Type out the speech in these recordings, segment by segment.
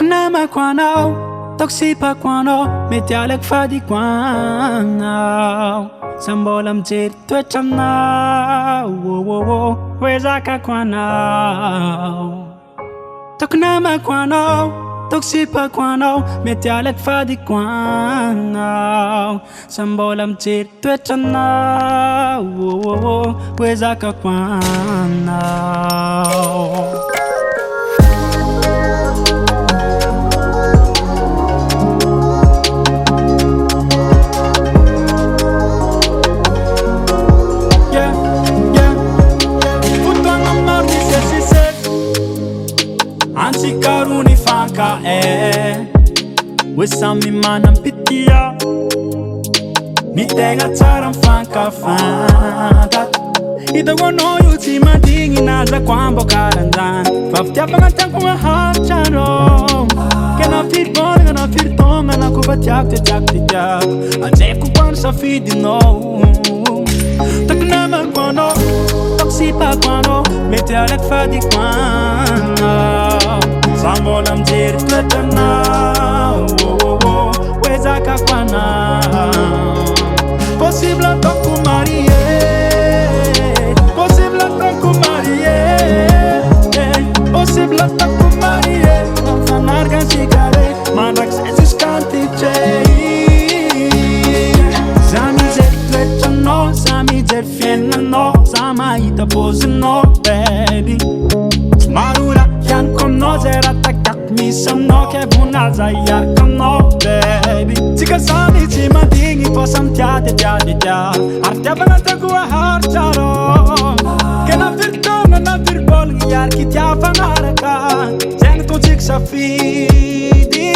nama quanao, toxipa quanao, metialek fadi quanao. Sambolam jir twechanao, wezaka quanao. Nama quanao, toxipa quanao, metialek fadi quanao. Sambolam jir twechanao, wezaka quanao. Anzi karuni faka Wisami manam pitia Mi tega tsaram faka fanta Ida wano yuti madingi naza kwambo karandan Faftia pangatang kuma harcharo Kena firton, gana firton Gana kubatiak tiak tiak Ajep kupan sa fidi no Taknama kwano Toxipa kwano Metialek fadi kwano Sambolam jir twetana Wezaka kwana Possible toku marie Possible toku marie Possible toku marie Fanar gan sigare Mandak sensis kanti Sami zer twetano Sami zer fienano Sama ita posino baby Marula yan kono zerata kakmi samno ke buna zayar kono baby Tika sami chima dingi posam tiade Artia banata gua harcharo Kena firtona na firbol yar ki tia fanaraka Zeng to chik safidi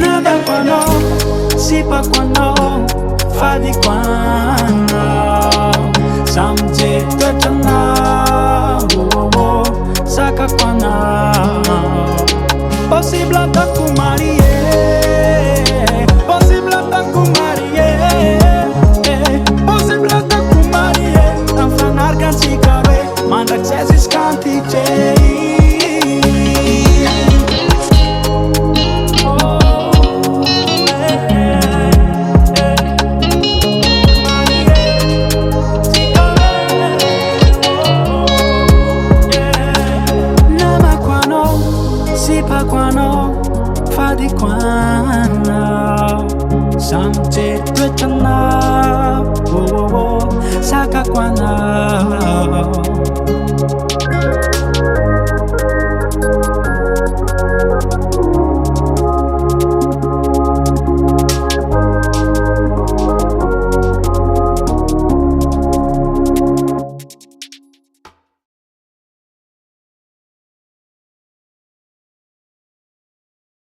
Nada kwano, sipa kwano, fadi kwano Samje twetana Saka kwana Possible taku marie Possible taku marie Possible taku marie Tam fanar kan sikare Mandak sesis kanti Sipa quano, fadi quano Samje twetana Saka quano